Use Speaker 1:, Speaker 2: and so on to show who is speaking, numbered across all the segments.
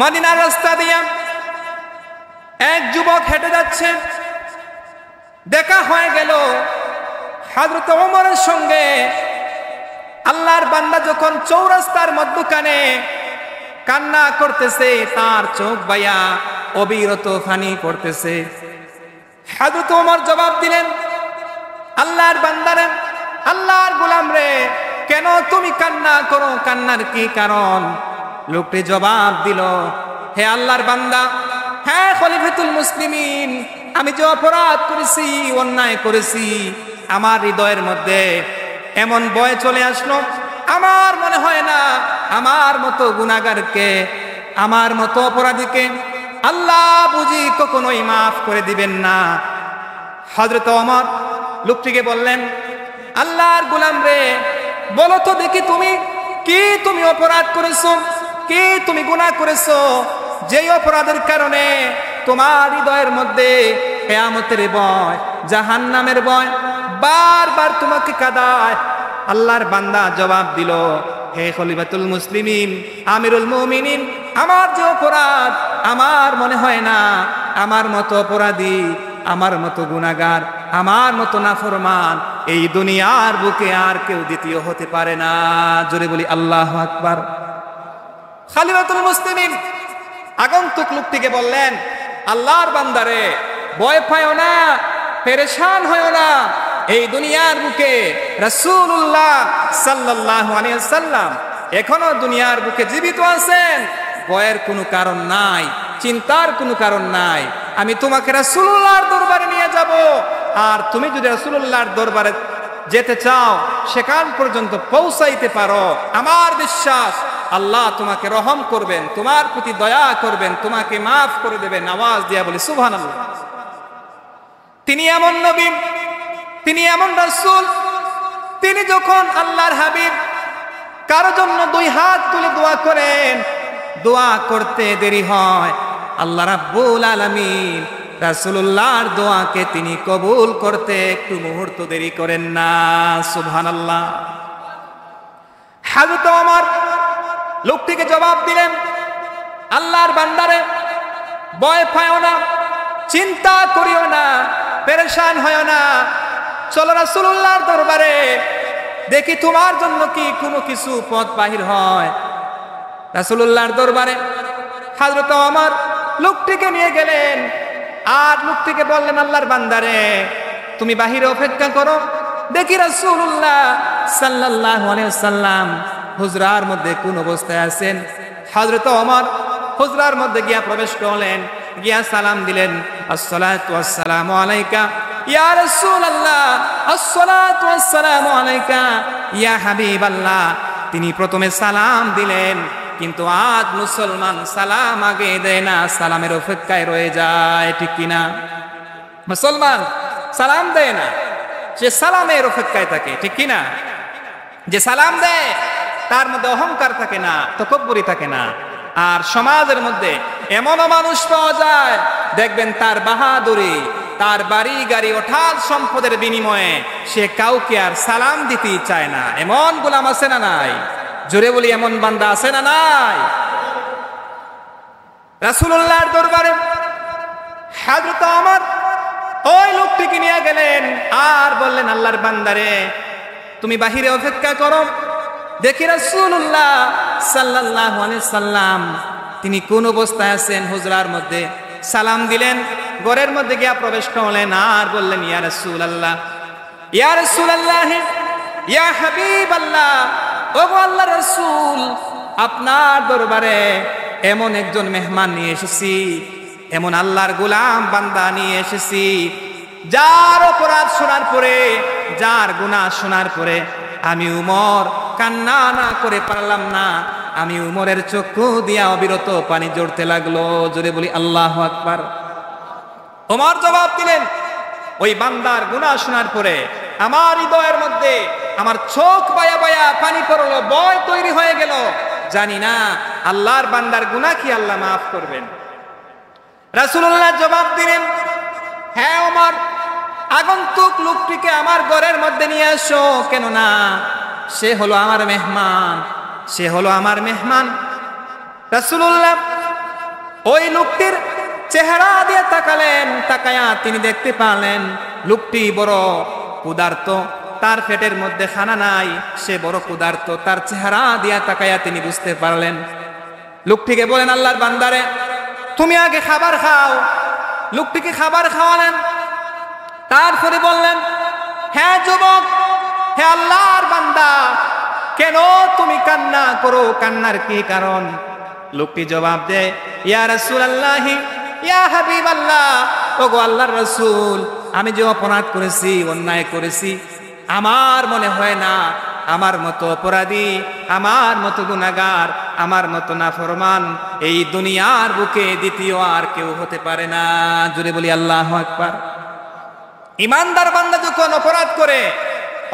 Speaker 1: মদিনার রাস্তা দিয়ে এক যুবক হেঁটে যাচ্ছে। দেখা হয়ে গেল হযরত ওমরের সঙ্গে। আল্লাহর বান্দা যখন চৌরাস্তার মধ্যখানে কান্না করতেছে, তার চোখ বাইয়া অবিরত পানি পড়তেছে। হযরত ওমর জবাব দিলেন, আল্লাহর বান্দারে, আল্লাহর গোলাম রে, কেন তুমি কান্না করো? কান্নার কি কারণ? লোকটি জবাব দিল, হে আল্লাহর বান্দা, হ্যাঁ খলিফাতুল মুসলিমিন, আমি যে অপরাধ করেছি, অন্যায় করেছি, আমার হৃদয়ের মধ্যে এমন ভয় চলে আসলো, আমার মনে হয় না আমার মতো গুনাহগারকে, আমার মতো অপরাধীকে আল্লাহ বুঝি কখনোই মাফ করে দিবেন না। হযরত ওমর লোকটিকে বললেন, আল্লাহর গোলাম রে, বলো তো দেখি তুমি অপরাধ করেছো, কি তুমি গুনাহ করেছো, যেই অপরাধের কারণে তোমার হৃদয়ের মধ্যে কিয়ামতের ভয়, জাহান্নামের ভয় বারবার তোমাকে কাঁদায়? আল্লাহর বান্দা জবাব দিল, হে খলিফাতুল মুসলিমিন, আমিরুল মুমিনিন, আমার যে অপরাধ, আমার মনে হয় না আমার মতো অপরাধী, আমার মতো গুনাহগার, আমার মতো নাফরমান এই দুনিয়ার বুকে আর কেউ দ্বিতীয় হতে পারে না। জোরে বলি আল্লাহু আকবার। খলিফাতুল মুসলিমিন আগন্তুক লোকটিকে বললেন, আল্লাহর বান্দারে, ভয় পাও না, পেরেশান হয়ো না, এই দুনিয়ার বুকে রাসূলুল্লাহ সাল্লাল্লাহু আলাইহি ওয়াসাল্লাম এখনো দুনিয়ার বুকে জীবিত আছেন, ভয়ের কোনো কারণ নাই, চিন্তার কোনো কারণ নাই। আমি তোমাকে রাসূলুল্লাহর দরবারে নিয়ে যাব, আর তুমি যদি রাসূলুল্লাহর দরবারে যেতে চাও, সেখান পর্যন্ত পৌঁছাইতে পারো, আমার বিশ্বাস আল্লাহ তোমাকে রহম করবেন, তোমার প্রতি দয়া করবেন, তোমাকে মাফ করে দেবেন। আওয়াজ দিয়া বলি সুবহানাল্লাহ। তিনি এমন নবী, তিনি এমন রাসূল, তিনি যখন আল্লাহর হাবিব কারো জন্য দুই হাত তুলে দোয়া করেন, দোয়া করতে দেরি হয়, আল্লাহ রাব্বুল আলামিন রাসূলুল্লাহর দোয়াকে তিনি কবুল করতে একটু মুহূর্ত দেরি করেন না। সুবহানাল্লাহ। হযরত ওমর লোকটিকে জবাব দিলেন, আল্লাহর বান্দারে, ভয় পাও না, চিন্তা করিও না, পেরেশান হয়ো না, চলো রাসূলুল্লাহর দরবারে, দেখি তোমার জন্য কি কোনো কিছু পথ বাহির হয়। রাসূলুল্লাহর দরবারে হযরত ওমর লোকটিকে নিয়ে গেলেন, আর লোকটিকে বললেন, আল্লাহর বান্দারে, তুমি বাহিরে অপেক্ষা করো, দেখি রাসূলুল্লাহ সাল্লাল্লাহু আলাইহি ওয়াসাল্লাম হুজরার মধ্যে কোন অবস্থায় আছেন। হযরত ওমর হুজরার মধ্যে গিয়া প্রবেশ করলেন, গিয়া সালাম দিলেন, আসসালাতু ওয়াসসালামু আলাইকা ইয়া রাসূলুল্লাহ, আসসালাতু ওয়াসসালামু আলাইকা ইয়া হাবিবাল্লাহ। তিনি প্রথমে সালাম দিলেন, কিন্তু আজ মুসলমান সালাম আগে দেয় না, সালামের অপেক্ষায় রয়ে যায়, ঠিক কিনা? মুসলমান সালাম দেয় না, সে সালামের অপেক্ষায় থাকে, ঠিক কিনা? যে সালাম দেয় তার মধ্যে অহংকার থাকে না, তকব্বুরি থাকে না। আর সমাজের মধ্যে এমনও মানুষ পাওয়া যায়, দেখবেন তার বাহাদুরি, তার বাড়ি গাড়ি ওঠাল সম্পদের বিনিময়ে সে কাউকে আর সালাম দিতেই চায় না। এমন গোলাম আছে না নাই? জোরে বলি, এমন বান্দা আছে না নাই? রাসূলুল্লাহর দরবারে হযরত ওমর ওই লোকটিকে নিয়ে গেলেন, আর বললেন, আল্লাহর বান্দারে, তুমি বাহিরে অপেক্ষা করো, দেখি রাসূলুল্লাহ সাল্লাল্লাহু আলাইহি সাল্লাম তিনি কোন অবস্থায় আছেন। হুজরার মধ্যে সালাম দিলেন, ঘরের মধ্যে গিয়া প্রবেশ করলেন, আর বললেন, ইয়া রাসূলুল্লাহ, ইয়া রাসূলুল্লাহ, ইয়া হাবিবাল্লাহ, ওগো আল্লাহর রাসূল, আপনার দরবারে এমন একজন মেহমান নিয়ে এসেছি, এমন আল্লাহর গোলাম বান্দা নিয়ে এসেছি, যার অপরাধ শোনার পরে, যার গুনাহ শোনার পরে আমি উমর কান্না না করে পারলাম না, আমি উমরের চক্ষু দিয়া অবিরত পানি ঝরতে লাগলো। জোরে বলি আল্লাহু আকবার। ওমর জবাব দিলেন, ওই বান্দার গুনাহ শোনার পরে আমার হৃদয়ের মধ্যে আমার চোখ বায়া বায়া পানি পড়লো, ভয় তৈরি হয়ে গেল, জানি না আল্লাহর বান্দার গুনাহ কি আল্লাহ মাফ করবেন। রাসূলুল্লাহ জবাব দিলেন, হ্যাঁ ওমর, আগন্তুক লোকটিকে আমার ঘরের মধ্যে নিয়ে আসো, কেন না সে হলো আমার মেহমান, সে হলো আমার মেহমান। রাসূলুল্লাহ ওই লোকটির চেহারা দিয়ে তাকালেন, তাকায়া তিনি দেখতে পারলেন লোকটি বড় ক্ষুধার্ত, তার পেটের মধ্যে খানা নাই, সে বড় ক্ষুধার্ত। তার চেহারা দিয়া তাকায়া তিনি বুঝতে পারলেন। লোকটিকে বলেন, আল্লাহর বান্দারে তুমি আগে খাবার খাও। লোকটিকে খাবার খাওয়ালেন। তারপরে বললেন, হ্যাঁ যুবক, হে আল্লাহর বান্দা, কেন তুমি কান্না করো? কান্নার কি কারণ? লোকটি জবাব দেয়, ইয়া রাসূলুল্লাহ, ইয়া হাবিবাল্লাহ, ওগো আল্লাহর রাসূল, আমি যে অপরাধ করেছি, অন্যায় করেছি, আমার মনে হয় না আমার মতো অপরাধী, আমার মতো গুনাহগার, আমার মতো নাফরমান এই দুনিয়ার বুকে দ্বিতীয় আর কেউ হতে পারে না। জোরে বলি আল্লাহু আকবার। ইমানদার বান্দা যখন অপরাধ করে,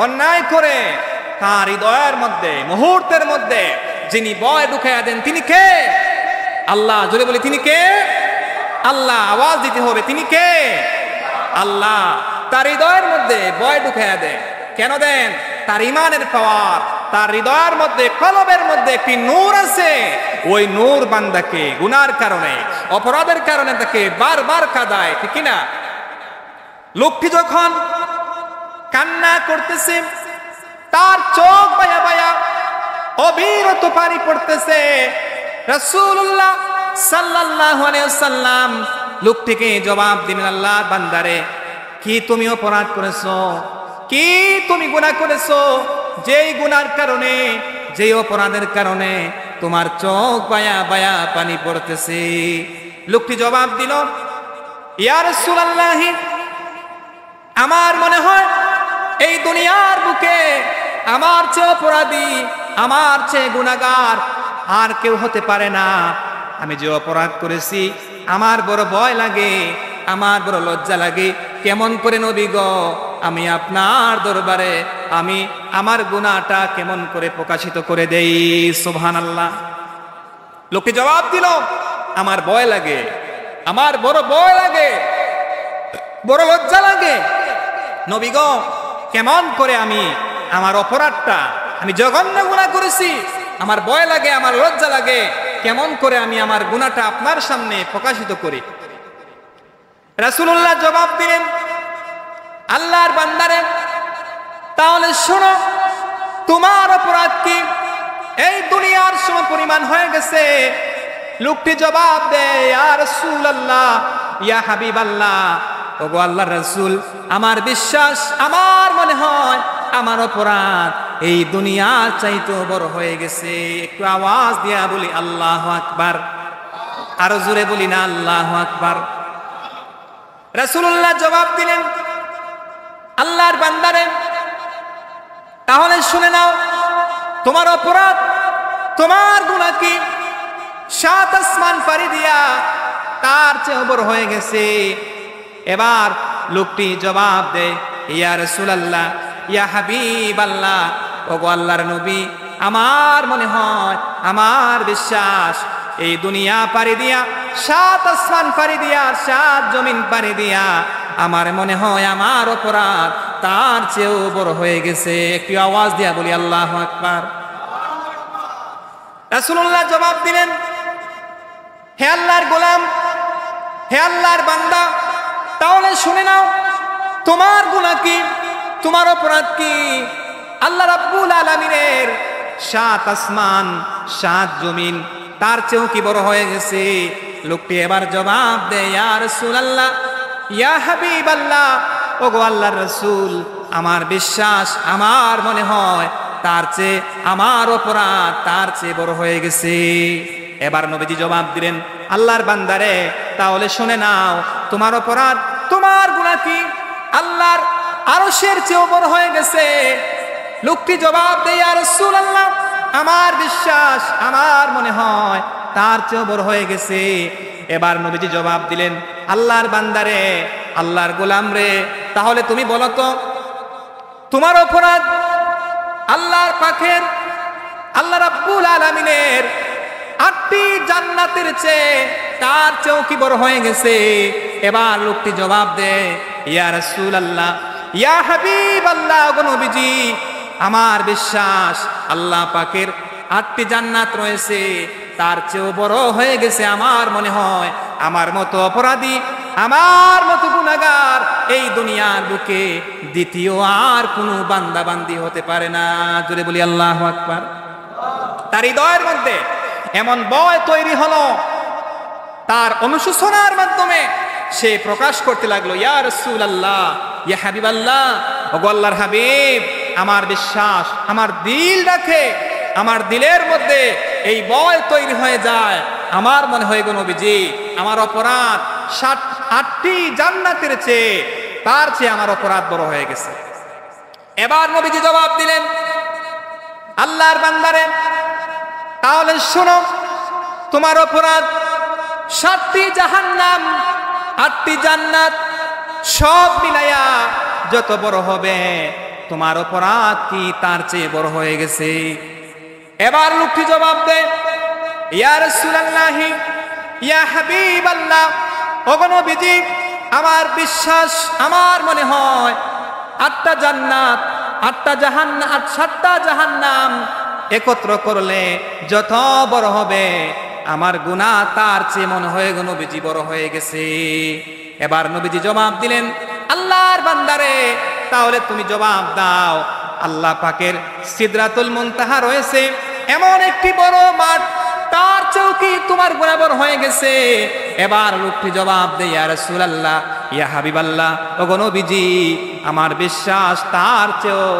Speaker 1: অন্যায় করে, তার হৃদয়ের মধ্যে মুহূর্তের মধ্যে যিনি ভয় ঢুকাইয়া দেন তিনি কে? আল্লাহ। জোরে বলি তিনি কে? আল্লাহ। আওয়াজ দিতে হবে, তিনি কে? আল্লাহ। তার হৃদয়ের মধ্যে ভয় ঢুকাইয়া দেন। কেন দেন? তার ইমানের পাওয়ার, তার হৃদয়ের মধ্যে, কলবের মধ্যে একটি নূর আছে। ওই নূর বান্দাকে গুনার কারণে, অপরাধের কারণে তাকে বারবার কাঁদায়, ঠিক না? লোকটি যখন কান্না করতেছে, তার চোখ বায়া বায়া অবিরত পানি পড়তেছে। রাসূলুল্লাহ সাল্লাল্লাহু আলাইহি ওয়াসাল্লাম লোকটিকে জবাব দিলেন, আল্লাহর বান্দারে, কি তুমি অপরাধ করেছো? কি তুমি গুনাহ করেছো? যেই গুনার কারণে, যেই অপরাধের কারণে তোমার চোখ বায়া বায়া পানি পড়তেছে। লোকটি জবাব দিল, ইয়া রাসূলুল্লাহ, আমার মনে হয় এই দুনিয়ার বুকে আমার চেয়ে অপরাধী, আমার চেয়ে গুনাহগার আর কেউ হতে পারে না। আমি যে অপরাধ করেছি আমার বড় ভয় লাগে, আমার বড় লজ্জা লাগে। কেমন করে নবী গো আমি আপনার দরবারে আমি আমার গুনাহটা কেমন করে প্রকাশিত করে দেই? সুবহানাল্লাহ। লোকে জবাব দিল, আমার ভয় লাগে, আমার বড় ভয় লাগে, বড় লজ্জা লাগে। নবী গো কেমন করে আমি আমার অপরাধটা, আমি জঘন্য গুনাহ করেছি, আমার ভয় লাগে, আমার লজ্জা লাগে, কেমন করে আমি আমার গুনাহটা আপনার সামনে প্রকাশিত করি? রাসূলুল্লাহ জবাব দিলেন, আল্লাহর বান্দারে, তাহলে শোনো, তোমার অপরাধ কি এই দুনিয়ার সমপরিমাণ হয়ে গেছে? লোকটি জবাব দেয়, ইয়া রাসূলুল্লাহ, ইয়া হাবিবাল্লাহ, ওগো আল্লাহর রাসূল, আমার বিশ্বাস, আমার মনে হয় আমার অপরাধ এই দুনিয়ার চাইতে বড় হয়ে গেছে। একটু আওয়াজ দিয়া বলি আল্লাহু আকবার। আরো জোরে বলি না আল্লাহু আকবার। রাসূলুল্লাহ জবাব দিলেন, আল্লাহর বান্দারে, তাহলে শুনে নাও, তোমার অপরাধ, তোমার গুনাহ কি 7 আসমান পাড়ি দিয়া তার চেয়ে বড় হয়ে গেছে। এবার লোকটি জবাব দেয়, ইয়া রাসূলুল্লাহ, ইয়া হাবিবাল্লাহ, ওগো আল্লাহর নবী, আমার মনে হয়, আমার বিশ্বাস, এই দুনিয়া পাড়ি দিয়া, 7 আসমান পাড়ি দিয়া, 7 জমিন পাড়ি দিয়া আমার মনে হয় আমার অপরাধ তার চেয়েও বড় হয়ে গেছে। একটু আওয়াজ দিয়া বলি আল্লাহু আকবার। রাসূলুল্লাহ জবাব দিলেন, হে আল্লাহর গোলাম, হে আল্লাহর বান্দা, তাহলে শুনে নাও, তোমার গুনাহ কি, তোমার অপরাধ কি আল্লাহ রাব্বুল আলামিনের 7 আসমান 7 জমিন তার চেয়েও কি বড় হয়ে গেছে? লোকটি এবার জবাব দেয়, ইয়া রাসূলুল্লাহ, ইয়া হাবিবাল্লাহ, ওগো আল্লাহর রাসূল, আমার বিশ্বাস, আমার মনে হয় তার চেয়ে আমার অপরাধ তার চেয়ে বড় হয়ে গেছে। এবার নবীজি জবাব দিলেন, আল্লাহর বান্দারে, তাহলে শুনে নাও, তোমার অপরাধ, তোমার গুনাহ কি আল্লাহর আরশের চেয়েও বড় হয়ে গেছে। লোকটি জবাব দেয়, ইয়া রাসূলুল্লাহ, আমার বিশ্বাস, আমার মনে হয় তার চেয়েও বড় হয়ে গেছে। এবার নবীজি জবাব দিলেন, আল্লাহর বান্দারে, আল্লাহর গোলাম রে, তাহলে তুমি বলো তো, তোমার অপরাধ আল্লাহর পাকের, আল্লাহ রাব্বুল আলামিনের 8টি জান্নাতের চেয়ে তার চেয়েও কি বড় হয়ে গেছে? এবার লোকটি জবাব দেয়, ইয়া রাসূলুল্লাহ, ইয়া হাবিবাল্লাহ, গো নবীজি, আমার বিশ্বাস আল্লাহ পাকের 8টি জান্নাত রয়েছে, তার চেয়েও বড় হয়ে গেছে আমার মনে হয়। আমার মতো অপরাধী, আমার মতো গুনাহগার এই দুনিয়ার বুকে দ্বিতীয় আর কোনো বান্দা বান্দি হতে পারে না। জোরে বলি আল্লাহু আকবার। তার হৃদয়ের মধ্যে এমন ভয় তৈরি হলো, তার অনুশোচনার মাধ্যমে সে প্রকাশ করতে লাগলো, ইয়া রাসূলুল্লাহ, ইয়া হাবিবাল্লাহ, ওগো আল্লাহর হাবিব, আমার বিশ্বাস, আমার দিল রাখে, আমার দিলের মধ্যে এই ভয় তৈরি হয়ে যায়। আমার মনে হয় গো নবীজি, আমার অপরাধ 7-8টি জান্নাতের চেয়ে, তার চেয়ে আমার অপরাধ বড় হয়ে গেছে। এবার নবীজি জবাব দিলেন, আল্লাহর বান্দারে, তাহলে শোনো, তোমার অপরাধ 7টি জাহান্নাম, 8টি জান্নাত, সব মিলাইয়া যত বড় হবে, তোমার অপরাধ কি তার চেয়ে বড় হয়ে গেছে? এবার লোকটি জবাব দেয়, ইয়া রাসূলুল্লাহ, ইয়া হাবিবাল্লাহ, ওগো নবীজি, আমার বিশ্বাস, আমার মনে হয় 8টা জান্নাত, 8টা জাহান্নাম, 7টা জাহান্নাম একত্র করলে যত বড় হবে, আমার গুনাহ তার চেয়ে মনে হয় গো নবীজি বড় হয়ে গেছে। এবার নবীজি জবাব দিলেন, আল্লাহর বান্দারে, তাহলে তুমি জবাব দাও, আল্লাহ পাকের সিদরাতুল মুনতাহা রয়েছে এমন একটি বড় মাঠ, তার চেয়েও কি তোমার গুনাহ বড় হয়ে গেছে? এবার লোকটি জবাব দেয়, ইয়া রাসূলুল্লাহ, ইয়া হাবিবাল্লাহ, ওগো নবীজি, আমার বিশ্বাস তার চেয়েও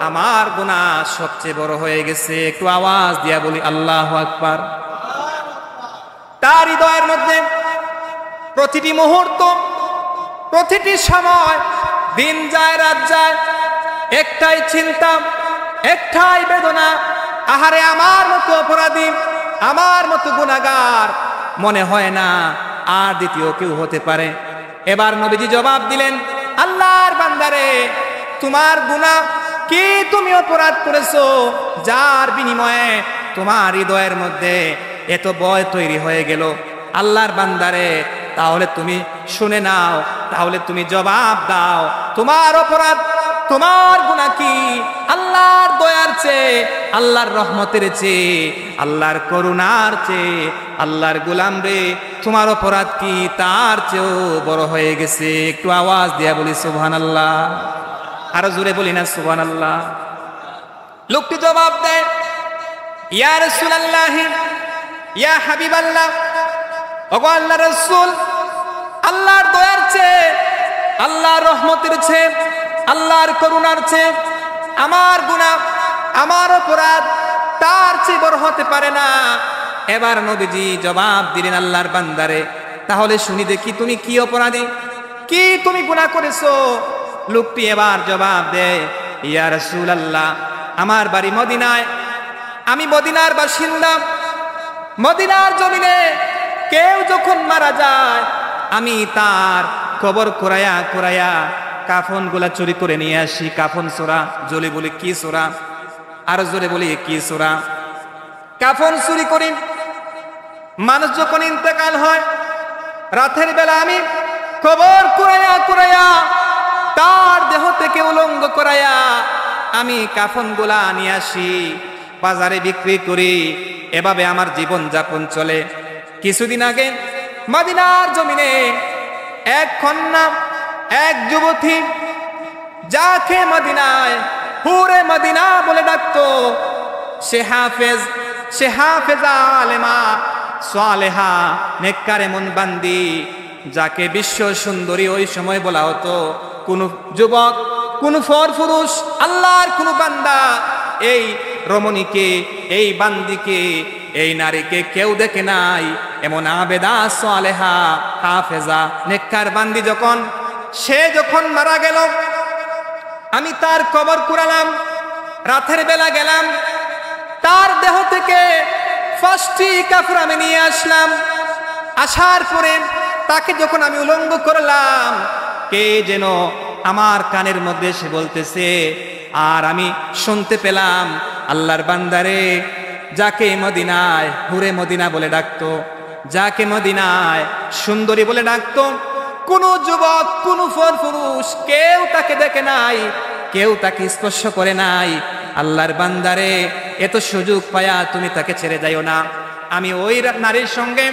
Speaker 1: আমার গুনাহ সবচেয়ে বড় হয়ে গেছে। একটু আওয়াজ দিয়া বলি আল্লাহু আকবার। তার হৃদয়ের মধ্যে প্রতিটি মুহূর্ত, প্রতিটি সময়, দিন যায় রাত যায়, একটাই চিন্তা, একটাই বেদনা, আহারে আমার মতো অপরাধী, আমার মতো গুনাহগার মনে হয় না আর দ্বিতীয় কেউ হতে পারে। এবার নবীজি জবাব দিলেন, আল্লাহর বান্দারে, তোমার গুনাহ কি তুমি অপরাধ করেছো যার বিনিময়ে তোমার হৃদয়ের মধ্যে এত ভয় তৈরি হয়ে গেল? আল্লাহর বান্দারে, তাহলে তুমি শুনে নাও, তাহলে তুমি জবাব দাও, তোমার অপরাধ, তোমার গুনাহ কি আল্লাহর দয়ার চেয়ে, আল্লাহর রহমতের চেয়ে, আল্লাহর করুণার চেয়ে, আল্লাহর গোলাম রে, তোমার অপরাধ কি তার চেয়েও বড় হয়ে গেছে? একটু আওয়াজ দিয়া বলি সুবহানাল্লাহ, আরো জোরে বলি না সুবহানাল্লাহ। লোকটি জবাব দেয়, ইয়া রাসূলুল্লাহ, ইয়া হাবিবাল্লাহ, ওগো আল্লাহর রাসূল, আল্লাহর দয়ার চেয়ে, আল্লাহর রহমতের চেয়ে, আল্লাহর করুণার চেয়ে আমার গুনাহ, আমার অপরাধ তার চেয়ে বড় হতে পারে না। এবার নবীজি জবাব দিলেন, আল্লাহর বান্দারে, তাহলে শুনি দেখি তুমি কি অপরাধী, কি তুমি গুনাহ করেছো? লোকটি এবার জবাব দেয়, ইয়া রাসূলুল্লাহ, আমার বাড়ি মদিনায়, আমি মদিনার বাসিন্দা, মদিনার জমিনে কেউ যখন মারা যায়, আমি তার কবর কুড়াইয়া কুড়াইয়া কাফন গুলা চুরি করে নিয়ে আসি। কাফন চোরা, জলে বলি কি চোরা, আর জোরে বলি কি চোরা? কাফন চুরি করি। মানুষ যখন ইন্তেকাল হয়, রাতের বেলা আমি কবর কুড়াইয়া কুড়াইয়া তার দেহ থেকে উলঙ্গ করাইয়া আমি কাফন গুলা নিয়ে আসি, বাজারে বিক্রি করি, এভাবে আমার জীবন যাপন চলে। কিছুদিন আগে মদিনার জমিনে এক কন্যা, এক যুবতী, যাকে মদিনায় হুরে মদিনা বলে ডাকতো, সে হাফেজ, সে হাফেজা আলেমা সালেহা নেককারে মন বান্দি, যাকে বিশ্ব সুন্দরী ওই সময় বলা হতো। কোন যুবক, কোন পুরুষ, আল্লাহর কোন বান্দা এই রমণীকে, এই বান্দিকে, এই নারীকে কেউ দেখে নাই। এমন আবেদা সালেহা হাফেজা নেককার বান্দি যখন, সে যখন মারা গেল, আমি তার কবর কুড়ালাম, রাতের বেলা গেলাম, তার দেহ থেকে 5টি কাপড় আমি নিয়ে আসলাম। আসার পরে তাকে যখন আমি উলঙ্গ করলাম, কে যেন আমার কানের মধ্যে সে বলতেছে, আর আমি শুনতে পেলাম, আল্লাহর বান্দারে, যাকে মদিনায় হুরে মদিনা বলে ডাকতো, যাকে মদিনায় সুন্দরী বলে ডাকতো, কোন যুবক, কোন পুরুষ কেউ তাকে দেখে নাই, কেউ তাকে স্পর্শ করে নাই। আল্লাহর বান্দারে, এত সুযোগ পায়া তুমি তাকে ছেড়ে যাইও না। আমি ওই নারীর সঙ্গে,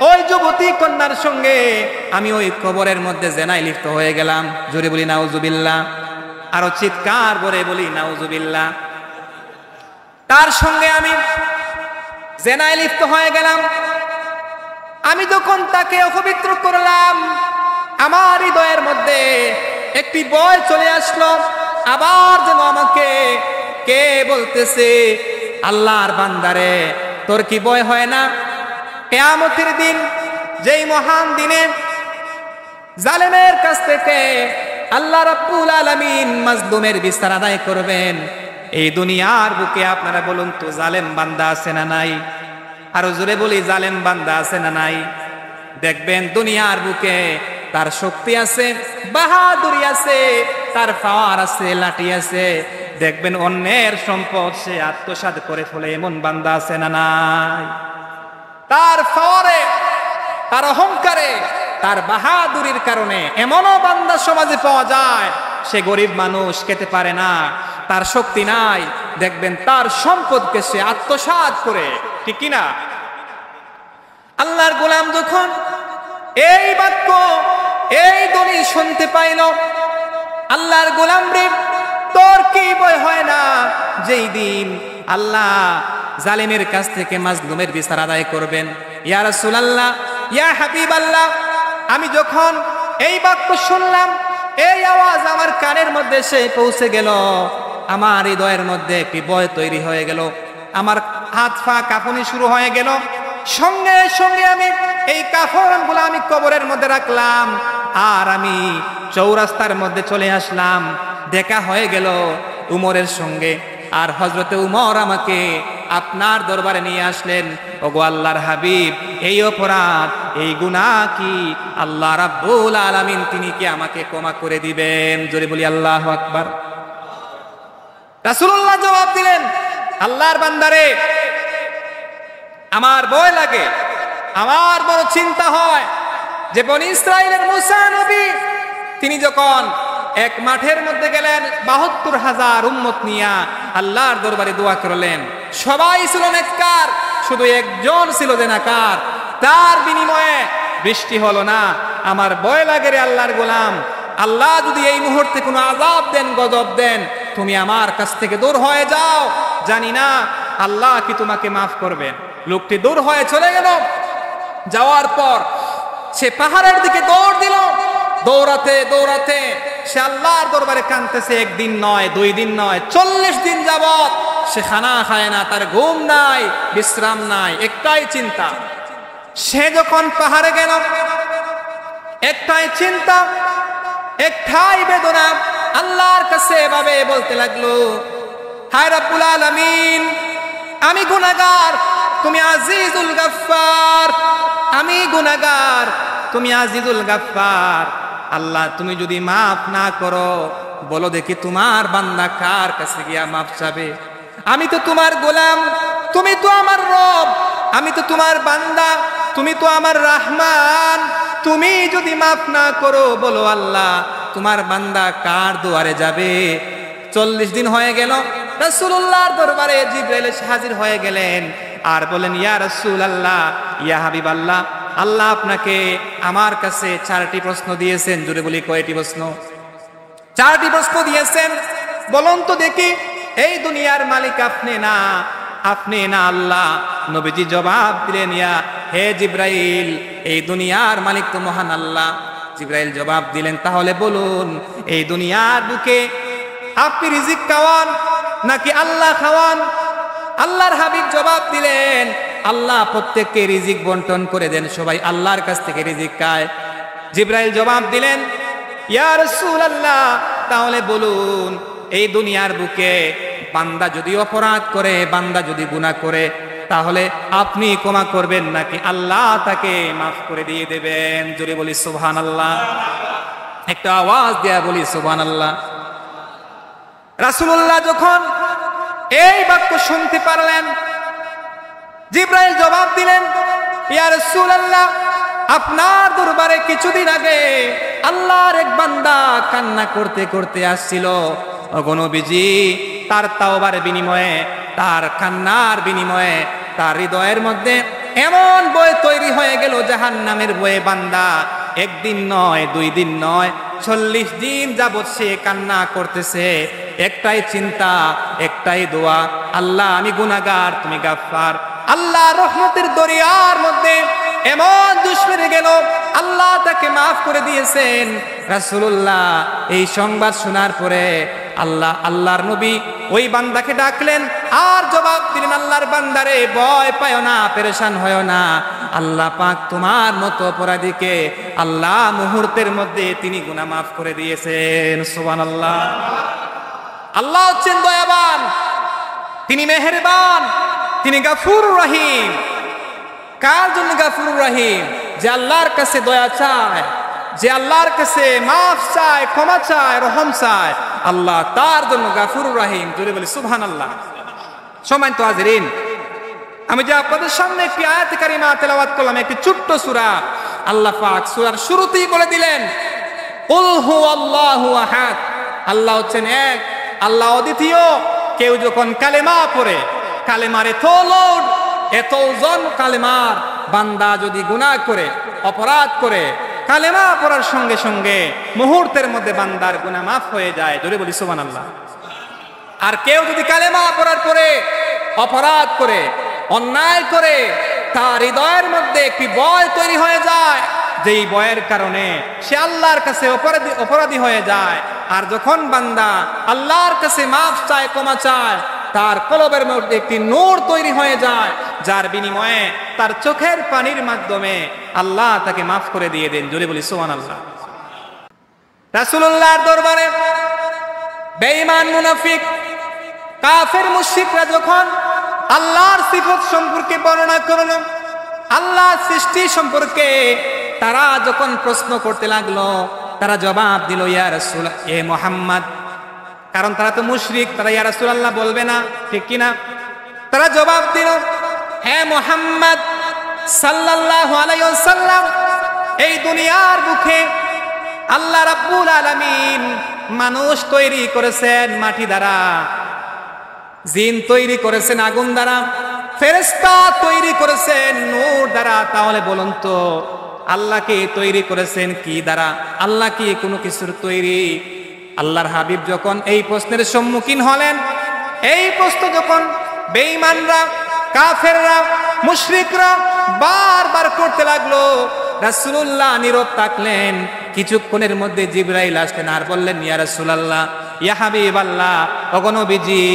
Speaker 1: ওই যুবতী কন্যার সঙ্গে আমি ওই কবরের মধ্যে জেনায় লিপ্ত হয়ে গেলাম। জোরে বলি নাউজুবিল্লাহ, আরো চিৎকার করে বলি নাউজুবিল্লাহ। তার সঙ্গে আমি জেনায় লিপ্ত হয়ে গেলাম। আমি যখন তাকে অপবিত্র করলাম, আমার হৃদয়ের মধ্যে একটি ভয় চলে আসলো। আবার যেন আমাকে কে বলতেছে, আল্লাহর বান্দারে তোর কি ভয় হয় না? কিয়ামতের দিন, যেই মহান দিনে জালেমের কাছ থেকে আল্লাহ রাব্বুল আলামিন মাজলুমের বিচার আদায় করবেন, এই দুনিয়ার বুকে আপনারা বলুন তো জালেম বান্দা আছে না নাই? আরো জোরে বলি জালেম বান্দা আছে না নাই? দেখবেন দুনিয়ার বুকে তার শক্তি আছে, বাহাদুরি আছে, তার পাওয়ার আছে, লাঠি আছে। দেখবেন অন্যের সম্পদ সে আত্মসাৎ করে ফেলে, এমন বান্দা আছে না নাই? তার পাওয়ারে, তার অহংকারে, তার বাহাদুরির কারণে এমনও বান্দা সমাজে পাওয়া যায়, সে গরিব মানুষ, খেতে পারে না, তার শক্তি নাই, দেখবেন তার সম্পদকে সে আত্মসাৎ করে, ঠিক কিনা? আল্লাহর গোলাম যখন এই বাক্য, এই ধ্বনি শুনতে পাইল, আল্লাহর গোলাম রে তোর কি ভয় হয় না যেই দিন আল্লাহ জালেমের কাছ থেকে মাজলুমের বিচার আদায় করবেন? ইয়া রাসূলুল্লাহ, ইয়া হাবিবাল্লাহ, আমি যখন এই বাক্য শুনলাম, এই আওয়াজ আমার কানের মধ্যে এসে পৌঁছে গেল, আমার হৃদয়ের মধ্যে একটি ভয় তৈরি হয়ে গেল, আমার হাত পা কাঁপুনি শুরু হয়ে গেল। সঙ্গে সঙ্গে আমি এই কাফনগুলো আমি কবরের মধ্যে রাখলাম, আর আমি চৌরাস্তার মধ্যে চলে আসলাম। দেখা হয়ে গেল উমরের সঙ্গে, আর হযরতে উমর আমাকে আপনার দরবারে নিয়ে আসলেন। ওগো আল্লাহর হাবিব, এই অপরাধ, এই গুনাহ কি আল্লাহ রাব্বুল আলামিন তিনি কি আমাকে ক্ষমা করে দিবেন? জোরে বলি আল্লাহু আকবার। রাসূলুল্লাহ জবাব দিলেন, আল্লাহর বান্দারে, আমার ভয় লাগে, আমার বড় চিন্তা হয় যে বনি ইসরাইলের মুসা নবী তিনি যখন এক মাঠের মধ্যে গেলেন ৭২,০০০ উম্মত নিয়া আল্লাহর দরবারে দোয়া করলেন, সবাই ছিল নেককার, শুধু একজন ছিল জেনাকার, তার বিনিময়ে বৃষ্টি হলো না। আমার ভয় লাগে রে আল্লাহর গোলাম, আল্লাহ যদি এই মুহূর্তে কোনো আযাব দেন, গজব দেন, তুমি আমার কাছ থেকে দূর হয়ে যাও, জানি না আল্লাহ কি তোমাকে মাফ করবেন। লোকটি দূর হয়ে চলে গেল। যাওয়ার পর সে পাহাড়ের দিকে দৌড় দিল। দৌড়াতে দৌড়াতে সে আল্লাহর দরবারে কাঁদতেছে, একদিন নয়, 2 দিন নয়, 40 দিন যাবত সে খানা খায় না, তার ঘুম নাই, বিশ্রাম নাই, একটাই চিন্তা। সে যখন পাহাড়ে গেল, একটাই চিন্তা, একটাই বেদনা, আল্লাহর কাছে এভাবে বলতে লাগলো, হায় রাব্বুল আলামিন, আমি গুনাহগার, তুমি আজিজুল গাফফার, আমি গুনাহগার, তুমি আজিজুল গাফফার। আল্লাহ তুমি যদি মাফ না করো, বলো দেখি তোমার বান্দা কার কাছে গিয়া মাফ চাবে? আমি তো তোমার গোলাম, তুমি তো আমার রব, আমি তো তোমার বান্দা, তুমি তো আমার রহমান। তুমি যদি মাফ না করো, বলো আল্লাহ তোমার বান্দা কার দুয়ারে যাবে? 40 দিন হয়ে গেল। রাসূলুল্লাহর দরবারে জিবরাইল হাজির হয়ে গেলেন আর বলেন, ইয়া রাসূলুল্লাহ, ইয়া হাবিবাল্লাহ, আল্লাহ আপনাকে আমার কাছে 4টি প্রশ্ন দিয়েছেন। জোরে বলি কয়টি প্রশ্ন? 4টি প্রশ্ন দিয়েছেন। বলুন তো দেখি, এই দুনিয়ার মালিক আপনি না, আপনি না আল্লাহ? নবীজি জবাব দিলেন, ইয়া হে জিবরাইল, এই দুনিয়ার মালিক তো মহান আল্লাহ। জিবরাইল জবাব দিলেন, তাহলে বলুন, এই দুনিয়ার বুকে আপনি রিজিক খাওয়ান নাকি আল্লাহ খাওয়ান? আল্লাহর হাবিব জবাব দিলেন, আল্লাহ প্রত্যেককে রিজিক বন্টন করে দেন, সবাই আল্লাহর কাছ থেকে রিজিক খায়। জিবরাইল জবাব দিলেন, ইয়া রাসূলুল্লাহ, তাহলে বলুন, এই দুনিয়ার বুকে বান্দা যদি অপরাধ করে, বান্দা যদি গুনাহ করে, তাহলে আপনি ক্ষমা করবেন নাকি আল্লাহ তাকে মাফ করে দিয়ে দেবেন? জোরে বলি সুবহানাল্লাহ, একটা আওয়াজ দেয়া বলি সুবহানাল্লাহ। রাসূলুল্লাহ যখন এই বাক্য শুনতে পারলেন, জিবরাইল জবাব দিলেন, ইয়া রাসূলুল্লাহ, আপনার দরবারে কিছুদিন আগে আল্লাহর এক বান্দা কান্না করতে করতে আসছিল। ওগো নবীজি, তার তাওবার বিনিময়ে, তার কান্নার বিনিময়ে তার হৃদয়ের মধ্যে এমন বই তৈরি হয়ে গেল জাহান্নামের বয়ে বান্দা একদিন নয় 2 দিন নয় 40 দিন যাবত সে কান্না করতেছে, একটাই চিন্তা, একটাই দোয়া, আল্লাহ আমি গুনাহগার, তুমি গাফফার। আল্লাহ রহমতের দরিয়ার মধ্যে এমন দুশ্মনী গেল, আল্লাহ তাকে মাফ করে দিয়েছেন। রাসূলুল্লাহ এই সংবাদ শোনার পরে আল্লাহর নবী ওই বান্দাকে ডাকলেন আর জবাব দিলেন, আল্লাহর বান্দারে ভয় পায় না, পেরেশান হয় না, আল্লাহ পাক তোমার মতো অপরাধীকে আল্লাহ মুহূর্তের মধ্যে তিনি গুনাহ মাফ করে দিয়েছেন। সুবহানাল্লাহ। আল্লাহ হচ্ছেন দয়াবান, তিনি মেহেরবান, তিনি গাফুরুর রহিম। কার জন্য গাফুরুর রহিম? যে আল্লাহর কাছে দয়া চায়, যে আল্লাহর কাছে মাফ চায়, ক্ষমা চায়, রহম চায়, আল্লাহ তার জন্য গাফুরুর রহিম। জোরে বলি সুবহানাল্লাহ। সম্মানিত হাজিরিন, আমি যে আপনাদের সামনে একটি আয়াত কারিমা তেলাওয়াত করলাম, একটি ছোট্ট সূরা, আল্লাহ পাক সূরার শুরুতেই বলে দিলেন কুল হুয়াল্লাহু আহাদ, আল্লাহ হচ্ছেন এক, আল্লাহ অদ্বিতীয়। কেউ যখন কালেমা পড়ে, কালেমার এত ওজন কালেমার, বান্দা যদি গুনাহ করে, অপরাধ করে, কালেমা পড়ার সঙ্গে সঙ্গে মুহূর্তের মধ্যে বান্দার গুনাহ মাফ হয়ে যায়। জোরে বলি সুবহানাল্লাহ। আর কেউ যদি কালেমা পড়ার পরে অপরাধ করে, অন্যায় করে, তার হৃদয়ের মধ্যে একটি ভয় তৈরি হয়ে যায়, যেই ভয়ের কারণে সে আল্লাহর কাছে অপরাধী হয়ে যায়। আর যখন বান্দা আল্লাহর কাছে মাফ চায়, ক্ষমা চায়, তার কলবের মধ্যে একটি নূর তৈরি হয়ে যায়, যার বিনিময়ে তার চোখের পানির মাধ্যমে আল্লাহ তাকে মাফ করে দিয়ে দেন। জোরে বলি সুবহানাল্লাহ। রাসূলুল্লাহর দরবারে বেঈমান, মুনাফিক, কাফের, মুশরিকরা যখন আল্লাহর সিফত সম্পর্কে বর্ণনা করল, আল্লাহর সৃষ্টি সম্পর্কে তারা যখন প্রশ্ন করতে লাগলো, তারা জবাব দিল ইয়া রাসূল, এ মুহাম্মদ, কারণ তারা তো মুশরিক, তারা ইয়া রাসূলুল্লাহ বলবে না, ঠিক কিনা? তারা জবাব দিল, হে মুহাম্মদ সাল্লাল্লাহু আলাইহি ওয়াসাল্লাম, এই দুনিয়ার বুকে আল্লাহ রাব্বুল আলামিন মানুষ তৈরি করেছেন মাটি দ্বারা, জিন তৈরি করেছেন আগুন দ্বারা, ফেরেশতা তৈরি করেছেন নূর দ্বারা। তাহলে বলুন তো আল্লাহকে তৈরি করেছেন কি দ্বারা? আল্লাহ কি কোনো কিছুর তৈরি? আল্লাহর হাবিব যখন এই প্রশ্নের সম্মুখীন হলেন, এই প্রশ্ন যখন বেঈমানরা, কাফেররা, মুশরিকরা বারবার করতে লাগলো, রাসূলুল্লাহ নীরব থাকলেন। কিছুক্ষণের মধ্যে জিবরাইল আসলেন আর বললেন, ইয়া রাসূলুল্লাহ, ইয়া হাবিবাল্লাহ, ওগো নবীজি,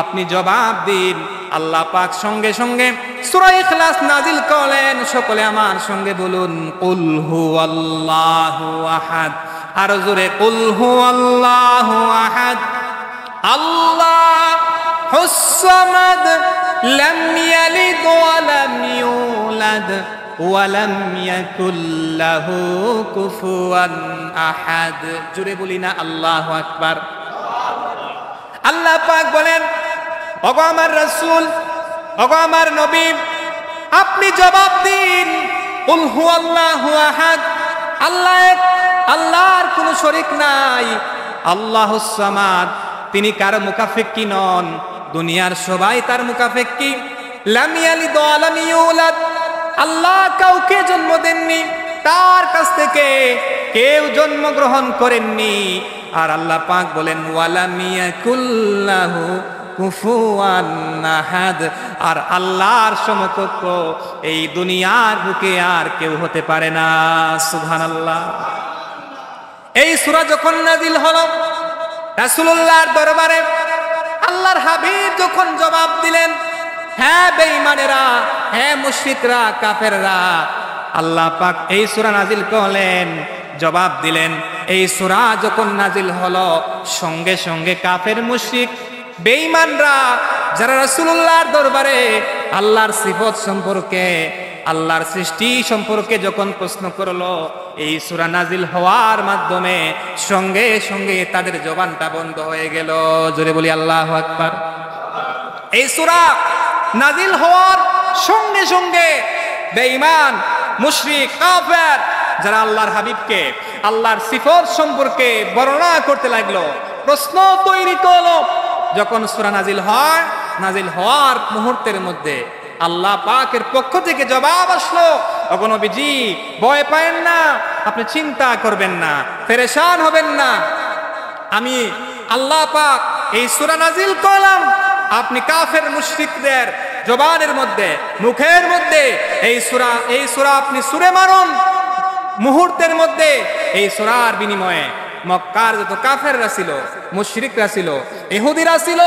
Speaker 1: আপনি জবাব দিন। আল্লাহ পাক সঙ্গে সঙ্গে সূরা ইখলাস নাজিল করলেন। সকলে আমার সঙ্গে বলুন, কুল হুয়াল্লাহু আহাদ। আর জোরে, কুল হুয়াল্লাহু আহাদ, আল্লাহুস সামাদ, লাম ইয়ালিদ ওয়া লাম ইউলাদ ওয়া লাম ইয়াকুল লাহু কুফুয়ান আহাদ। জোরে বলি না আল্লাহু আকবার। আল্লাহ পাক বলেন, ওগো আমার রাসূল, ওগো আমার নবী, আপনি জবাব দিন, কুল হুয়াল্লাহু আহাদ, আল্লাহ এক, আল্লাহর কোনো শরীক নাই। আল্লাহুস সামাদ, তিনি কারো মুকাফিক্কি নন, দুনিয়ার সবাই তার মুকাফিক্কি। লাম ইয়ালিদ ওয়া লাম ইউলাদ, আল্লাহ কাউকে জন্ম দেননি, তার কাছ থেকে কেউ জন্মগ্রহণ করেননি। আর আল্লাহ পাক বলেন, ওয়া লাম ইয়াকুল লাহু কুফুয়ান আহাদ, আর আল্লাহর সমকক্ষ এই দুনিয়ার বুকে আর কেউ হতে পারে না। সুবহানাল্লাহ। এই সূরা যখন নাজিল হলো, রাসূলুল্লাহর দরবারে আল্লাহর হাবিব যখন জবাব দিলেন, হ্যাঁ বেঈমানেরা, হ্যাঁ মুশরিকরা, কাফেররা, আল্লাহ পাক এই সূরা নাজিল করলেন, জবাব দিলেন। এই সূরা যখন নাজিল হলো, সঙ্গে সঙ্গে কাফের, মুশরিক, বেঈমানরা যারা রাসূলুল্লাহর দরবারে আল্লাহর সিফত সম্পর্কে, আল্লাহর সৃষ্টি সম্পর্কে যখন প্রশ্ন করলো, এই সূরা নাজিল হওয়ার মাধ্যমে সঙ্গে সঙ্গে তাদের জবানটা বন্ধ হয়ে গেল। জোরে বলি আল্লাহু আকবার। এই সূরা নাজিল হওয়ার সঙ্গে সঙ্গে বেঈমান, মুশরিক, কাফের যারা আল্লাহর হাবিবকে আল্লাহর সিফত সম্পর্কে বর্ণনা করতে লাগলো, প্রশ্ন তৈরি করলো। যখন সূরা নাজিল হয়, নাজিল হওয়ার মুহূর্তের মধ্যে আল্লাহ পাকের পক্ষ থেকে জবাব আসলো, ওগো নবীজি ভয় পায়েন না, আপনি চিন্তা করবেন না, পেরেশান হবেন না, আমি আল্লাহ পাক এই সূরা নাজিল করলাম, আপনি কাফের মুশরিকদের জবানের মধ্যে, মুখের মধ্যে এই সূরা আপনি সুরে মারুন, মুহূর্তের মধ্যে এই সূরার বিনিময়ে মক্কার যত কাফেররা ছিল, মুশরিকরা ছিল, ইহুদিরা ছিল,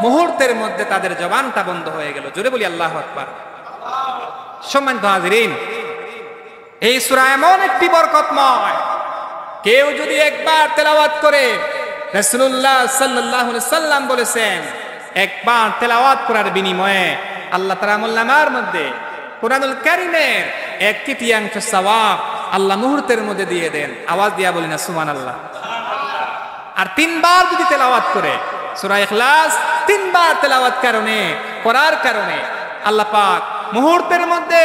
Speaker 1: মুহূর্তের মধ্যে তাদের জবানটা বন্ধ হয়ে গেল। জোরে বলি আল্লাহু আকবার। সম্মানিত হাজিরিন, এই সূরা এমন একটি বরকতময়, কেউ যদি একবার তেলাওয়াত করে, রাসূলুল্লাহ সাল্লাল্লাহু আলাইহি সাল্লাম বলেছেন, একবার তেলাওয়াত করার বিনিময়ে আল্লাহ তাআলা আমলনামার মধ্যে কুরআনুল কারীমের 1/3 সওয়াব আল্লাহ মুহূর্তের মধ্যে দিয়ে দেন। আওয়াজ দিয়া বলি না সুবহানাল্লাহ। আর 3 বার যদি তেলাওয়াত করে সূরা ইখলাস, 3 বার তেলাওয়াত করার কারণে আল্লাহ পাক মুহূর্তের মধ্যে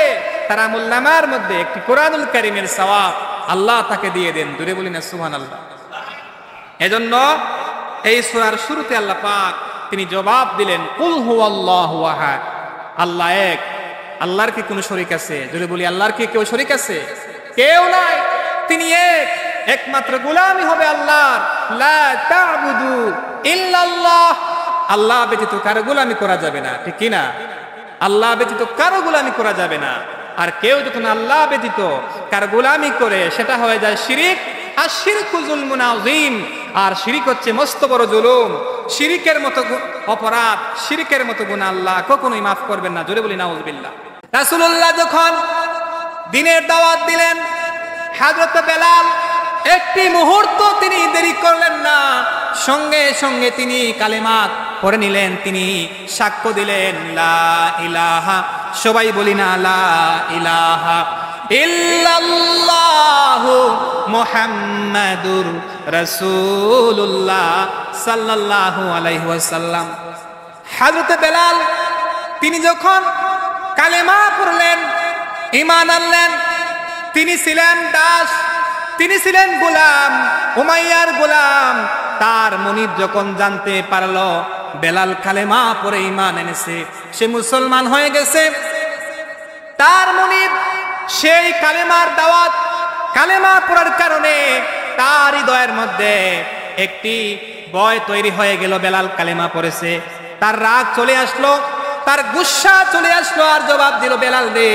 Speaker 1: তার আমলনামার মধ্যে একটি কুরআনুল কারীমের সওয়াব আল্লাহ তাকে দিয়ে দেন। দূরে বলি না সুবহানাল্লাহ। এজন্য এই সূরার শুরুতে আল্লাহ পাক তিনি জবাব দিলেন, কুল হুয়াল্লাহু আহাদ, আল্লাহ এক। আল্লাহর কি কোনো শরীক আছে? যদি বলি আল্লাহর কি কেউ শরীক আছে? কেউ নাই, তিনি এক, একমাত্র গোলামি হবে আল্লাহর। লা তা'বুদু ইল্লাল্লাহ, আল্লাহ ব্যতীত কারো গোলামি করা যাবে না, ঠিক কি না? আল্লাহ ব্যতীত কারো গোলামি করা যাবে না। আর কেউ যখন আল্লাহ ব্যতীত কারো গোলামি করে সেটা হয়ে যায় শিরিক। আর শিরকু যুলমুন আযীম, আর শিরিক হচ্ছে মস্ত বড় জুলুম। শিরিকের মতো অপরাধ, শিরিকের মতো গুনাহ আল্লাহ কখনোই মাফ করবেন না। জোরে বলি নাউযুবিল্লাহ। রাসূলুল্লাহ যখন দ্বীনের দাওয়াত দিলেন, হযরত বেলাল একটি মুহূর্ত তিনি দেরি করলেন না, সঙ্গে সঙ্গে তিনি কালেমা পড়ে নিলেন, তিনি সাক্ষ্য দিলেন লা ইলাহা, সবাই বলি না লা ইলাহা ইল্লাল্লাহু মুহাম্মাদুর রাসূলুল্লাহ সাল্লাল্লাহু আলাইহি ওয়াসাল্লাম। হযরত বেলাল তিনি যখন কালেমা পড়লেন, ঈমান আনলেন, তিনি ছিলেন দাস, তিনি ছিলেন গোলাম, উমাইয়ার গোলাম। তার মুনিব যখন জানতে পারলো বেলাল কালেমা পড়ে ঈমান এনেছে, সে মুসলমান হয়ে গেছে, তার মুনিব সেই কালেমার দাওয়াত, কালেমা পড়ার কারণে তার হৃদয়ের মধ্যে একটি ভয় তৈরি হয়ে গেল। বেলাল কালেমা পড়েছে, তার রাগ চলে আসলো, তার গুসা চলে আসলো, আর জবাব দিল, বেলাল রে,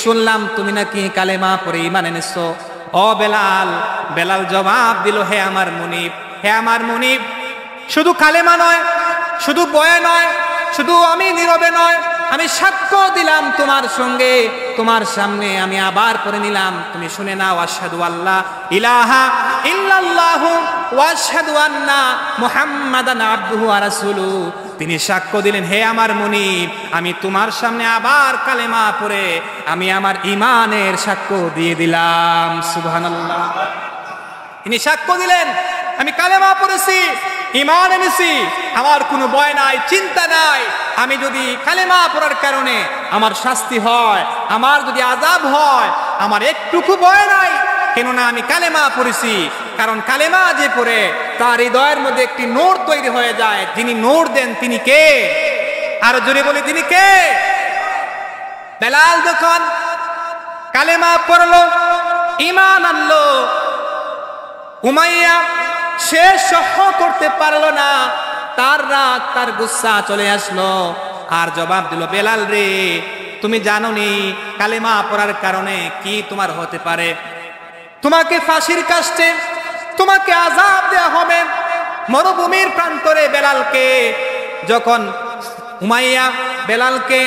Speaker 1: শুনলাম তুমি নাকি কালেমা পড়ে ঈমান এনেছো। ও বেলাল, বেলাল জবাব দিল, হে আমার মুনিব, হে আমার মুনিব, শুধু কালেমা নয়, শুধু বয় নয়, শুধু আমি নীরবে নয়, আমি সাক্ষ্য দিলাম তোমার সঙ্গে, তোমার সামনে আমি আবার করে নিলাম, তুমি শুনে নাও, আশহাদু আল্লাহ ইলাহা ইল্লাল্লাহু ওয়া আশহাদু আন্না মুহাম্মাদান আবদুহু ওয়া রাসূলুহু। তিনি সাক্ষ্য দিলেন, হে আমার মুনিব, আমি তোমার সামনে আবার কালেমা পড়ে আমি আমার ঈমানের সাক্ষ্য দিয়ে দিলাম। সুবহানাল্লাহ। তিনি সাক্ষ্য দিলেন, আমি কালেমা পড়েছি, ঈমান এনেছি, আমার কোনো ভয় নাই, চিন্তা নাই। আমি যদি কালেমা পড়ার কারণে আমার শাস্তি হয়, আমার যদি আযাব হয়, আমার একটুকু ভয় নাই, কেননা আমি কালেমা পড়েছি। কারণ কালেমা যে পড়ে তার হৃদয়ের মধ্যে একটি নূর তৈরি হয়ে যায়। যিনি নূর দেন তিনি কে? আর জোরে বলি, তিনি কে? বেলাল যখন কালেমা পড়লো, ঈমান আনলো, উমাইয়া সে সহ্য করতে পারলো না, তার রাগ, তার গুসা চলে আসলো, আর জবাব দিল, বেলাল রে, তুমি জানো নি কালেমা পড়ার কারণে কি তোমার হতে পারে? তোমাকে ফাঁসির কাস্টে তোমাকে আযাব দেওয়া হবে। মরুভূমির প্রান্তরে বেলালকে যখন উমাইয়া বেলালকে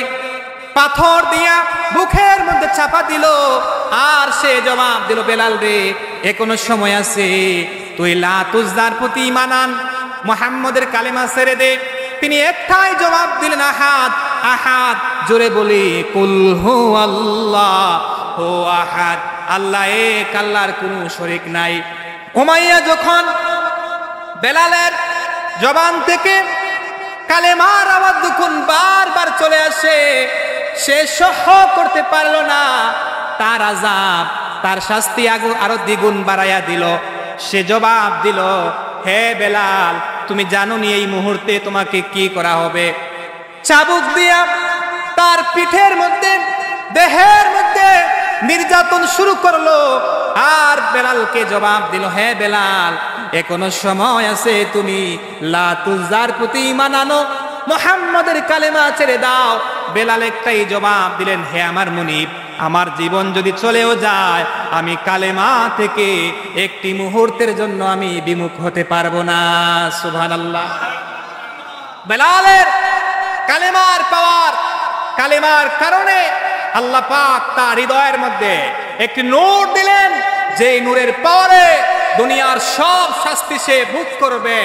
Speaker 1: পাথর দিয়া বুকের মধ্যে চাপা দিল, আর সে জবাব দিল, বেলাল রে, এখনো সময় আছে, তুই লাত উজ্জার প্রতি ঈমান আন, মুহাম্মদের কালেমা ছেড়ে দে। তিনি একটাই জবাব দিলেন, আহাদ আহাদ। জোরে বলি, কুল হুয়াল্লাহু আহাদ, আল্লাহ এক, আল্লাহর কোনো শরীক নাই। উমাইয়া যখন বেলালের জবান থেকে কালেমার আওয়াজ যখন বারবার চলে আসে, সে সহ্য করতে পারল না, তার আযাব, তার শাস্তি আরো দ্বিগুণ বাড়াইয়া দিল। সে জবাব দিল, হে বেলাল, তুমি জানো নি এই মুহূর্তে তোমাকে কি করা হবে? চাবুক দিয়া তার পিঠের মধ্যে দেহের মধ্যে নির্যাতন শুরু করলো। আর বেলালকে জবাব দিল, হে বেলাল, এখনো সময় আছে, তুমি লাত উজ্জার প্রতি ঈমান আনো, মুহাম্মাদের কালেমা ছেড়ে দাও। বেলাল একটাই জবাব দিলেন, হে আমার মুনিব, আমার জীবন যদি চলেও যায়, আমি কালেমা থেকে একটি মুহূর্তের জন্য আমি বিমুখ হতে পারবো না। সুবহানাল্লাহ। বেলালের কালেমার পাওয়ার, কালেমার কারণে আল্লাহ পাক তার হৃদয়ের মধ্যে একটি নূর দিলেন, যে নূরের পাওয়ারে দুনিয়ার সব শাস্তি সে ভোগ করবে,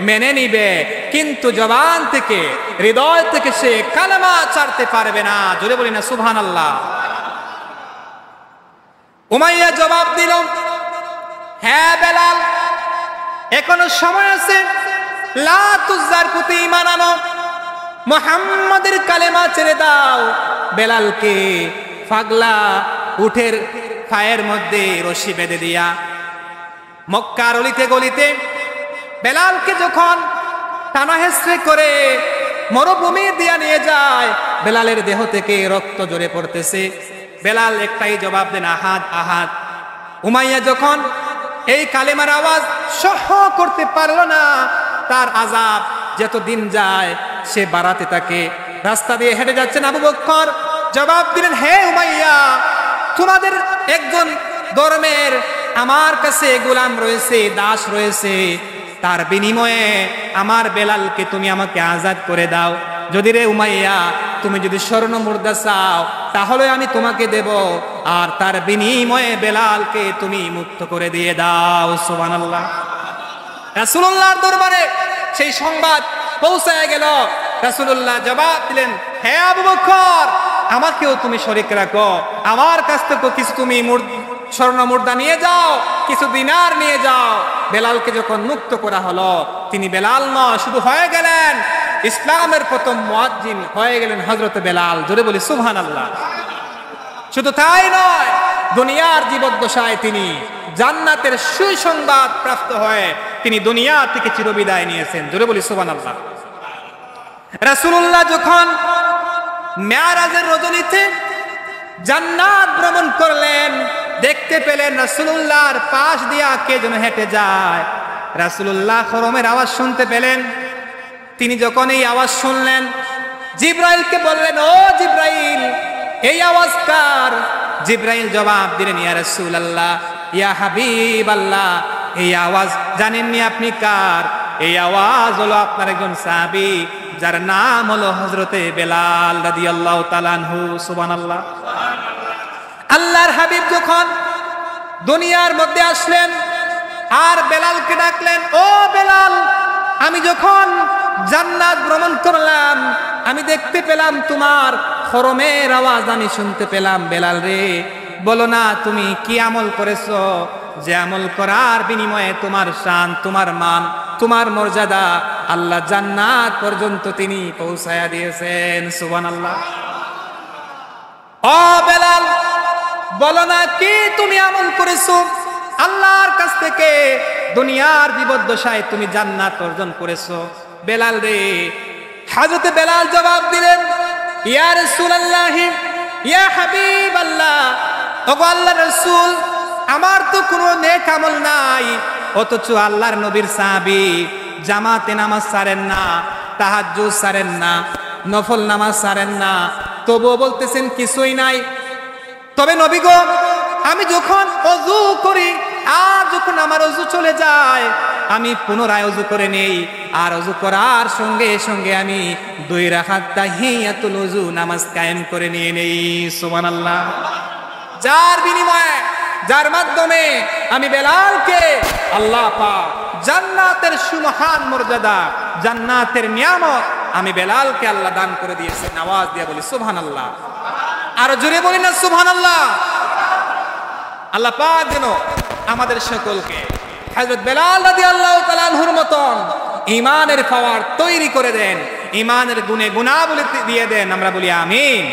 Speaker 1: মেনে নিবে, কিন্তু জবান থেকে, হৃদয় থেকে সে কালেমা ছাড়তে পারবে না। জোরে বলি না সুবহানাল্লাহ। উমাইয়া জবাব দিল, হ্যাঁ বেলাল, এখনো সময় আছে, লাত উজ্জার প্রতি ঈমান আনো, মুহাম্মাদের কালেমা ছেড়ে দাও। বেলালকে পাগলা উটের পায়ের মধ্যে রশি বেঁধে দিয়া মক্কার অলিতে গলিতে বেলালকে যখন টানা হেঁচড়ে করে মরুভূমি দিয়া নিয়ে যায়, বেলালের দেহ থেকে রক্ত ঝরে পড়তেছে। বেলাল একটাই জবাব দেন, আহাদ আহাদ। উমাইয়া যখন এই কালেমার আওয়াজ সহ্য করতে পারল না, তার আযাব যত দিন যায় সে বাড়াতে থাকে। রাস্তা দিয়ে হেঁটে যাচ্ছেন আবু বকর, জবাব দিলেন, হে উমাইয়া, তোমাদের একজন ধর্মের আমার কাছে গোলাম রয়েছে, দাস রয়েছে, তার বিনিময়ে আমার বেলালকে তুমি আমাকে আজাদ করে দাও। যদি রে উমাইয়া, তুমি যদি স্বর্ণ মুদ্রা চাও তাহলে আমি তোমাকে দেব, আর তার বিনিময়ে বেলালকে তুমি মুক্ত করে দিয়ে দাও। সুবহানাল্লাহ। রাসূলুল্লাহর দরবারে সেই সংবাদ পৌঁছায় গেল। রাসূলুল্লাহ জবাব দিলেন, হে আবু বকর, আমাকেও তুমি শরীক রাখো, আমার কাছ থেকে কিছু তুমি স্বর্ণ মুদ্রা নিয়ে যাও, কিছু দিনার নিয়ে যাও। বেলালকে যখন মুক্ত করা হলো, তিনি বেলাল নয়, শুধু হয়ে গেলেন ইসলামের প্রথম মুয়াজ্জিন, হয়ে গেলেন হযরত বেলাল। জোরে বলি সুবহানাল্লাহ। শুধু তাই নয়, দুনিয়ার জীবদ্দশায় তিনি জান্নাতের সুসংবাদ প্রাপ্ত হয়ে তিনি দুনিয়া থেকে চিরবিদায় নিয়েছেন। জোরে বলি সুবহানাল্লাহ। রাসূলুল্লাহ যখন মেরাজের রজনীতে জান্নাত ভ্রমণ করলেন, দেখতে পেলেন রাসূলুল্লাহর পাশ দিয়া কে যেন হেঁটে যায়। রাসূলুল্লাহ খরমের আওয়াজ শুনতে পেলেন। তিনি যখন এই আওয়াজ শুনলেন, জিব্রাইলকে বললেন, ও জিব্রাইল, এই আওয়াজ কার? জিব্রাইল জবাব দিলেন, ইয়া রাসূলুল্লাহ, ইয়া হাবিবাল্লাহ, এই আওয়াজ জানেননি আপনি কার? এই আওয়াজ হলো আপনার একজন সাহাবী, যার নাম হলো হযরতে বেলাল রাদিয়াল্লাহু তাআলা আনহু। সুবহানাল্লাহ। আল্লাহর হাবিব যখন দুনিয়ার মধ্যে আসলেন আর বেলালকে ডাকলেন, ও বেলাল, আমি যখন জান্নাত ভ্রমণ করলাম, আমি দেখতে পেলাম তোমার খরমের আওয়াজ আমি শুনতে পেলাম। বেলাল রে, বলো না তুমি কি আমল করেছো, যে আমল করার বিনিময়ে তোমার শান, তোমার মান, তোমার মর্যাদা আল্লাহ জান্নাত পর্যন্ত তিনি পৌঁছায়া দিয়েছেন। সুবহানাল্লাহ। ও বেলাল, বলো না কি তুমি আমল করেছো, আল্লাহর কাছ থেকে দুনিয়ার জীবদ্দশায় তুমি জান্নাত অর্জন করেছো। বেলাল রে, হযরতে বেলাল জবাব দিলেন, ইয়া রাসূলুল্লাহ, ইয়া হাবিবাল্লাহ, ওগো আল্লাহর রাসূল, আমার তো কোনো নেক আমল নাই, অথচ আল্লাহর নবীর সাহাবী জামাতে নামাজ ছাড়েন না, তাহাজ্জুদ ছাড়েন না, নফল নামাজ ছাড়েন না, তবুও বলতেছেন কিছুই নাই। তবে নবী গো, আমি যখন ওযু করি আর যখন আমার ওযু চলে যায়, আমি পুনরায় ওযু করে নেই, আর ওযু করার সঙ্গে সঙ্গে আমি 2 রাকাত তাহিয়াতুল ওযু নামাজ কায়েম করে নিয়ে নেই। সুবহানাল্লাহ। যার বিনিময়ে, যার মাধ্যমে আমি বেলালকে আল্লাহ পাক জান্নাতের সুমহান মর্যাদা, জান্নাতের নিয়ামত আমি বেলালকে আল্লাহ দান করে দিয়েছেন। আওয়াজ দিয়ে বলি সুবহানাল্লাহ। আর জোরে বলি না সুবহানাল্লাহ। আল্লাহ পাক যেন আমাদের সকলকে হযরত বেলাল রাদিয়াল্লাহু তাআলা আনহুর মতন ঈমানের পাওয়ার তৈরি করে দেন, ঈমানের গুণে গুণাবলী দিয়ে দেন। আমরা বলি আমিন।